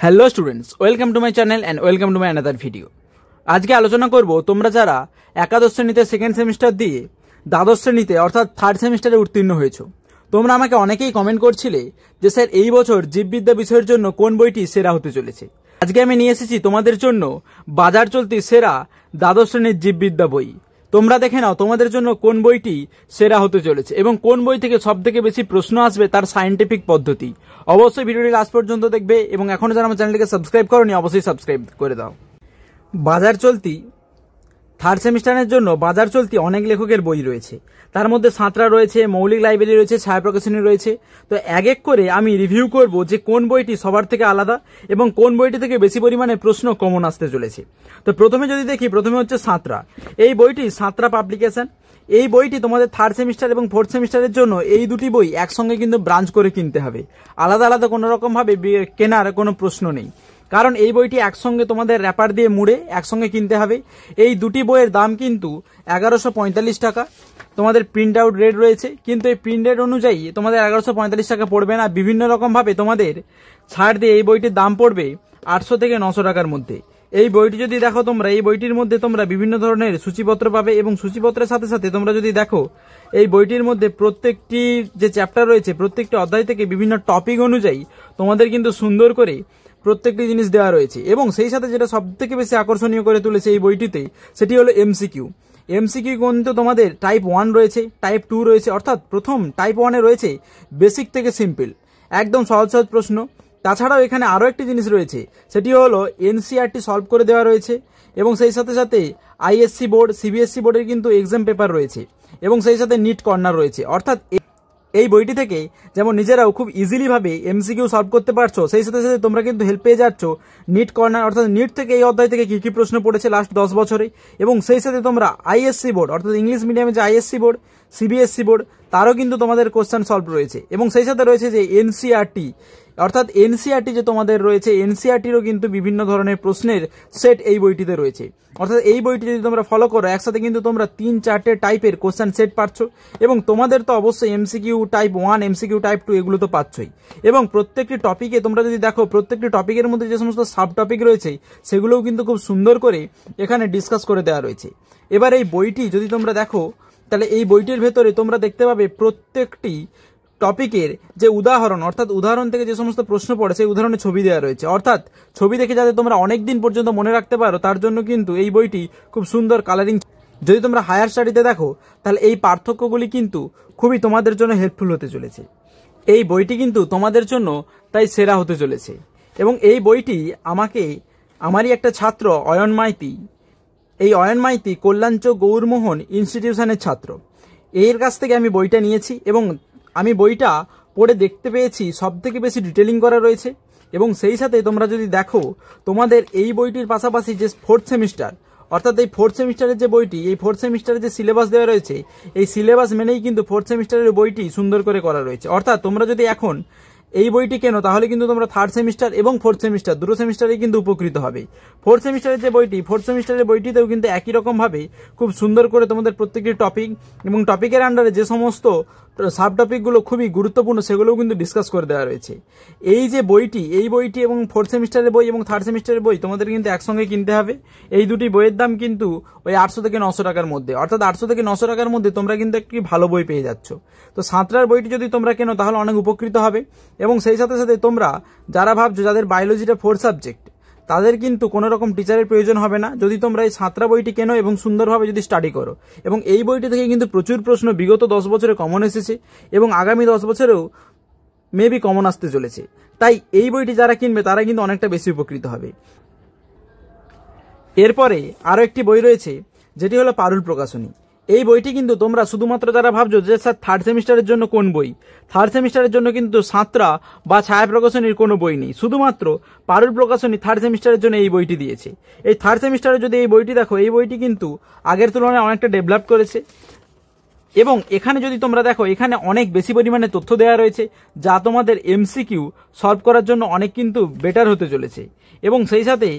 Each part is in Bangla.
Hello students, welcome to my channel and welcome to my another video. আজকে আলোচনা করব তোমরা যারা একাদশ শ্রেণীতে সেকেন্ড সেমিস্টার দিয়ে দ্বাদশ শ্রেণীতে অর্থাৎ থার্ড সেমিস্টারে উত্তীর্ণ হয়েছো। তোমরা আমাকে অনেকেই কমেন্ট করছিলে যে স্যার এই বছর জীববিদ্যা বিষয়ের জন্য কোন বইটি সেরা হতে চলেছে। আজকে আমি নিয়ে এসেছি তোমাদের জন্য বাজার চলতি সেরা দ্বাদশ শ্রেণীর জীববিদ্যা বই। তোমরা দেখে নাও তোমাদের জন্য কোন বইটি সেরা হতে চলেছে এবং কোন বই থেকে সব থেকে বেশি প্রশ্ন আসবে তার সায়েন্টিফিক পদ্ধতি। অবশ্যই ভিডিওটি লাস্ট পর্যন্ত দেখবে এবং এখনো যারা আমার চ্যানেলটিকে সাবস্ক্রাইব করোনি অবশ্যই সাবস্ক্রাইব করে দাও। বাজার চলতি থার্ড সেমিস্টারের জন্য বাজার চলতি অনেক লেখকের বই রয়েছে, তার মধ্যে সাঁতরা রয়েছে, মৌলিক লাইব্রেরি রয়েছে, ছায়া প্রকাশনী রয়েছে। তো এক এক করে আমি রিভিউ করব যে কোন বইটি সবার থেকে আলাদা এবং কোন বইটি থেকে বেশি পরিমাণে প্রশ্ন কমন আসতে চলেছে। তো প্রথমে যদি দেখি, প্রথমে হচ্ছে সাঁতরা। এই বইটি সাঁতরা পাবলিকেশন। এই বইটি তোমাদের থার্ড সেমিস্টার এবং ফোর্থ সেমিস্টারের জন্য এই দুটি বই একসঙ্গে কিন্তু ব্রাঞ্চ করে কিনতে হবে, আলাদা আলাদা কোনো রকম ভাবে কেনার কোনো প্রশ্ন নেই, কারণ এই বইটি একসঙ্গে তোমাদের র্যাপার দিয়ে মুড়ে একসঙ্গে কিনতে হবে। এই দুটি বইয়ের দাম কিন্তু 1145 টাকা। তোমাদের প্রিন্ট আউট রেট রয়েছে, কিন্তু এই প্রিন্ট রেট অনুযায়ী তোমাদের 1145 টাকা পড়বে না। বিভিন্ন রকম ভাবে তোমাদের ছাড় দিয়ে এই বইটির দাম পড়বে 800 থেকে 900 টাকার মধ্যে। এই বইটি যদি দেখো তোমরা, এই বইটির মধ্যে তোমরা বিভিন্ন ধরনের সূচিপত্র পাবে এবং সূচিপত্রের সাথে সাথে তোমরা যদি দেখো এই বইটির মধ্যে প্রত্যেকটি যে চ্যাপ্টার রয়েছে প্রত্যেকটি অধ্যায় থেকে বিভিন্ন টপিক অনুযায়ী তোমাদের কিন্তু সুন্দর করে প্রত্যেকটি জিনিস দেওয়া রয়েছে। এবং সেই সাথে যেটা সব থেকে বেশি আকর্ষণীয় করে তুলেছে এই বইটিতে সেটি হলো এমসিকিউ। এমসিকিউ কিন্তু তোমাদের টাইপ 1 রয়েছে, টাইপ 2 রয়েছে, অর্থাৎ প্রথম টাইপ 1-এ রয়েছে বেসিক থেকে সিম্পল, একদম সহজ সহজ প্রশ্ন। তাছাড়াও এখানে আরও একটি জিনিস রয়েছে, সেটি হলো এনসিইআরটি সলভ করে দেওয়া রয়েছে এবং সেই সাথে সাথে আইএসসি বোর্ড, সিবিএসসি বোর্ডের কিন্তু এক্সাম পেপার রয়েছে এবং সেই সাথে নিট কর্নার রয়েছে। অর্থাৎ এই বইটি থেকে যেমন নিজেরাও খুব ইজিলি ভাবে এমসিকিউ সলভ করতে পারছো, সেই সাথে সাথে তোমরা কিন্তু হেল্প পেয়ে যাচ্ছ নিট কর্নার, অর্থাৎ নিট থেকে এই অধ্যায় থেকে কি কি প্রশ্ন পড়েছে লাস্ট 10 বছরে, এবং সেই সাথে তোমরা আইএসসি বোর্ড অর্থাৎ ইংলিশ মিডিয়ামে যে আইএসসি বোর্ড, সিবিএসসি বোর্ড, তারও কিন্তু তোমাদের কোশ্চেন সলভ রয়েছে। এবং সেই সাথে রয়েছে যে এনসিইআরটি, অর্থাৎ এনসিইআরটি যে তোমাদের রয়েছে, এনসিইআরটিরও কিন্তু বিভিন্ন ধরনের প্রশ্নের সেট এই বইটিতে রয়েছে। অর্থাৎ এই বইটি যদি তোমরা ফলো করো একসাথে কিন্তু তোমরা 3-4টে টাইপের কোশ্চেন সেট পাচ্ছ এবং তোমাদের তো অবশ্যই এমসিকিউ টাইপ 1, এমসিকিউ টাইপ 2 এগুলো তো পাচ্ছই। এবং প্রত্যেকটি টপিকে তোমরা যদি দেখো প্রত্যেকটি টপিকের মধ্যে যে সমস্ত সাব টপিক রয়েছে সেগুলোও কিন্তু খুব সুন্দর করে এখানে ডিসকাস করে দেওয়া রয়েছে। এবার এই বইটি যদি তোমরা দেখো তাহলে এই বইটির ভেতরে তোমরা দেখতে পাবে প্রত্যেকটি টপিকের যে উদাহরণ, অর্থাৎ উদাহরণ থেকে যে সমস্ত প্রশ্ন পড়ে সেই উদাহরণের ছবি দেওয়া রয়েছে। অর্থাৎ ছবি দেখে যাতে তোমরা অনেক দিন পর্যন্ত মনে রাখতে পারো তার জন্য কিন্তু এই বইটি খুব সুন্দর কালারিং। যদি তোমরা হায়ার স্টাডিতে দেখো তাহলে এই পার্থক্যগুলি কিন্তু খুবই তোমাদের জন্য হেল্পফুল হতে চলেছে। এই বইটি কিন্তু তোমাদের জন্য তাই সেরা হতে চলেছে। এবং এই বইটি আমারই একটা ছাত্র অয়ন মাইতি, এই অয়ন মাইতি কল্যাণচক গৌরমোহন ইনস্টিটিউশনের ছাত্র, এর কাছ থেকে আমি বইটা নিয়েছি এবং আমি বইটা পড়ে দেখতে পেয়েছি সব থেকে বেশি ডিটেলিং করা রয়েছে। এবং সেই সাথে তোমরা যদি দেখো তোমাদের এই বইটির পাশাপাশি যে ফোর্থ সেমিস্টার, অর্থাৎ এই ফোর্থ সেমিস্টারের যে বইটি, এই ফোর্থ সেমিস্টারের যে সিলেবাস দেওয়া রয়েছে এই সিলেবাস মেনেই কিন্তু ফোর্থ সেমিস্টারের বইটি সুন্দর করে করা রয়েছে। অর্থাৎ তোমরা যদি এখন এই বইটি কেনো তাহলে কিন্তু তোমরা থার্ড সেমিস্টার এবং ফোর্থ সেমিস্টার দুটো সেমিস্টারে কিন্তু উপকৃত হবে। ফোর্থ সেমিস্টারের যে বইটি, ফোর্থ সেমিস্টারের বইটিতেও কিন্তু একই রকম ভাবে খুব সুন্দর করে তোমাদের প্রত্যেকটি টপিক এবং টপিকের আন্ডারে যে সমস্ত সাব টপিকগুলো খুবই গুরুত্বপূর্ণ সেগুলোও কিন্তু ডিসকাস করে দেওয়া রয়েছে। এই যে বইটি, এই বইটি এবং ফোর্থ সেমিস্টারের বই এবং থার্ড সেমিস্টারের বই তোমাদের কিন্তু একসঙ্গে কিনতে হবে। এই দুটি বইয়ের দাম কিন্তু ওই 800 থেকে 900 টাকার মধ্যে, অর্থাৎ 800 থেকে 900 টাকার মধ্যে তোমরা কিন্তু একটি ভালো বই পেয়ে যাচ্ছ। তো সাঁতরার বইটি যদি তোমরা কেনো তাহলে অনেক উপকৃত হবে। এবং সেই সাথে সাথে তোমরা যারা ভাবছো যাদের বায়োলজিটা 4 সাবজেক্ট তাদের কিন্তু কোনো রকম টিচারের প্রয়োজন হবে না যদি তোমরা এই সাঁতরা বইটি কেনো এবং সুন্দরভাবে যদি স্টাডি করো। এবং এই বইটি থেকে কিন্তু প্রচুর প্রশ্ন বিগত 10 বছরে কমন এসেছে এবং আগামী 10 বছরেও মেবি কমন আসতে চলেছে। তাই এই বইটি যারা কিনবে তারা কিন্তু অনেকটা বেশি উপকৃত হবে। এরপরে আরও একটি বই রয়েছে যেটি হলো পারুল প্রকাশনী। এই বইটি কিন্তু তোমরা শুধুমাত্র যারা ভাবছো যে স্যার থার্ড সেমিস্টারের জন্য কোন বই, থার্ড সেমিস্টারের জন্য কিন্তু সাঁতরা বা ছায়া প্রকাশনীর কোনো বই নেই, শুধুমাত্র পারুল প্রকাশনী থার্ড সেমিস্টারের জন্য এই বইটি দিয়েছে। এই থার্ড সেমিস্টারে যদি এই বইটি দেখো, এই বইটি কিন্তু আগের তুলনায় অনেকটা ডেভেলপ করেছে এবং এখানে যদি তোমরা দেখো এখানে অনেক বেশি পরিমাণে তথ্য দেওয়া রয়েছে যা তোমাদের এমসিকিউ সলভ করার জন্য অনেক কিন্তু বেটার হতে চলেছে। এবং সেই সাথে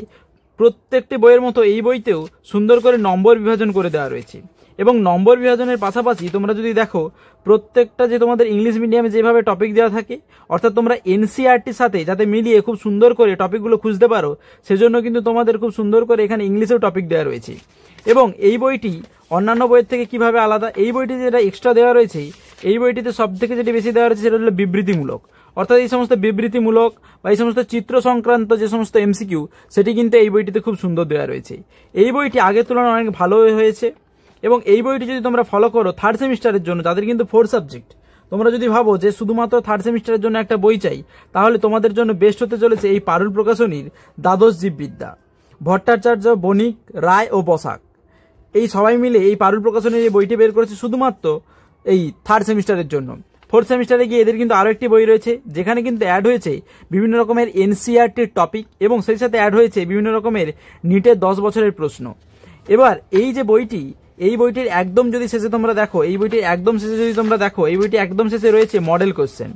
প্রত্যেকটি বইয়ের মতো এই বইতেও সুন্দর করে নম্বর বিভাজন করে দেওয়া রয়েছে এবং নম্বর বিভাজনের পাশাপাশি তোমরা যদি দেখো প্রত্যেকটা যে তোমাদের ইংলিশ মিডিয়ামে যেভাবে টপিক দেওয়া থাকে, অর্থাৎ তোমরা এনসিইআরটির সাথে যাতে মিলিয়ে খুব সুন্দর করে টপিকগুলো খুঁজতে পারো, সেজন্য কিন্তু তোমাদের খুব সুন্দর করে এখানে ইংলিশেও টপিক দেওয়া রয়েছে। এবং এই বইটি অন্যান্য বইয়ের থেকে কিভাবে আলাদা, এই বইটি যেটা এক্সট্রা দেওয়া রয়েছে, এই বইটিতে সব থেকে যেটি বেশি দেওয়া রয়েছে সেটা হলো বিবৃতিমূলক, অর্থাৎ এই সমস্ত বিবৃতিমূলক বা এই সমস্ত চিত্র সংক্রান্ত যে সমস্ত এমসিকিউ সেটি কিন্তু এই বইটিতে খুব সুন্দর দেওয়া রয়েছে। এই বইটি আগের তুলনায় অনেক ভালো হয়েছে এবং এই বইটি যদি তোমরা ফলো করো থার্ড সেমিস্টারের জন্য, যাদের কিন্তু 4 সাবজেক্ট, তোমরা যদি ভাবো যে শুধুমাত্র থার্ড সেমিস্টারের জন্য একটা বই চাই, তাহলে তোমাদের জন্য বেস্ট হতে চলেছে এই পারুল প্রকাশনীর দ্বাদশ জীববিদ্যা। ভট্টাচার্য, বণিক, রায় ও বসাক এই সবাই মিলে এই পারুল প্রকাশনীর এই বইটি বের করেছে শুধুমাত্র এই থার্ড সেমিস্টারের জন্য। ফোর্থ সেমিস্টারে গিয়ে এদের কিন্তু আরও একটি বই রয়েছে, যেখানে কিন্তু অ্যাড হয়েছে বিভিন্ন রকমের এনসিইআরটির টপিক এবং সেই সাথে অ্যাড হয়েছে বিভিন্ন রকমের নিটের 10 বছরের প্রশ্ন। এবার এই যে বইটি, এই বইটির একদম যদি শেষে তোমরা দেখো, এই বইটির একদম শেষে যদি তোমরা দেখো, এই বইটি একদম শেষে রয়েছে মডেল কোশ্চেন।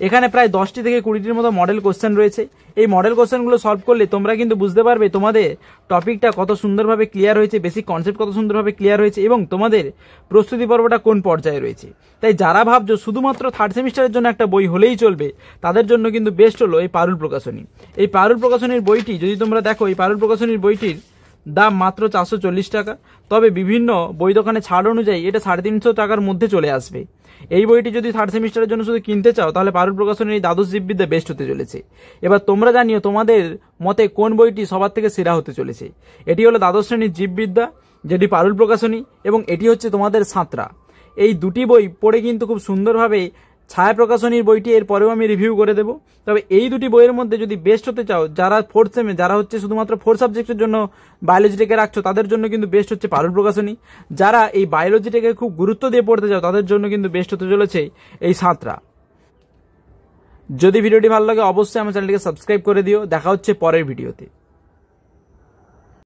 এখানে প্রায় 10টি থেকে 20টির মতো মডেল কোশ্চেন রয়েছে। এই মডেল কোশ্চেনগুলো সলভ করলে তোমরা কিন্তু বুঝতে পারবে তোমাদের টপিকটা কত সুন্দরভাবে ক্লিয়ার হয়েছে, বেসিক কনসেপ্ট কত সুন্দরভাবে ক্লিয়ার হয়েছে এবং তোমাদের প্রস্তুতি পর্বটা কোন পর্যায়ে রয়েছে। তাই যারা ভাবছো শুধুমাত্র থার্ড সেমিস্টারের জন্য একটা বই হলেই চলবে, তাদের জন্য কিন্তু বেস্ট হলো এই পারুল প্রকাশনী। এই পারুল প্রকাশনীর বইটি যদি তোমরা দেখো, এই পারুল প্রকাশনীর বইটির দাম মাত্র 440 টাকা, তবে বিভিন্ন বই দোকানে ছাড় অনুযায়ী এটা 350 টাকার মধ্যে চলে আসবে। এই বইটি যদি থার্ড সেমিস্টারের জন্য শুধু কিনতে চাও, তাহলে পারুল প্রকাশনের এই দ্বাদশ জীববিদ্যা বেস্ট হতে চলেছে। এবার তোমরা জানিও তোমাদের মতে কোন বইটি সবার থেকে সেরা হতে চলেছে। এটি হলো দ্বাদশ শ্রেণীর জীববিদ্যা, যেটি পারুল প্রকাশনী, এবং এটি হচ্ছে তোমাদের সাঁতরা। এই দুটি বই পড়ে কিন্তু খুব সুন্দরভাবে ছায়া প্রকাশনীর বইটি এর পরেও আমি রিভিউ করে দেবো। তবে এই দুটি বইয়ের মধ্যে যদি বেস্ট হতে চাও, যারা ফোর্থ সেমে, যারা হচ্ছে শুধুমাত্র 4 সাবজেক্টের জন্য বায়োলজিটাকে রাখছো, তাদের জন্য কিন্তু বেস্ট হচ্ছে পারুল প্রকাশনী। যারা এই বায়োলজিটাকে খুব গুরুত্ব দিয়ে পড়তে চাও, তাদের জন্য কিন্তু বেস্ট হতে চলেছে এই সাঁতরা। যদি ভিডিওটি ভালো লাগে অবশ্যই আমার চ্যানেলটিকে সাবস্ক্রাইব করে দিও। দেখা হচ্ছে পরের ভিডিওতে।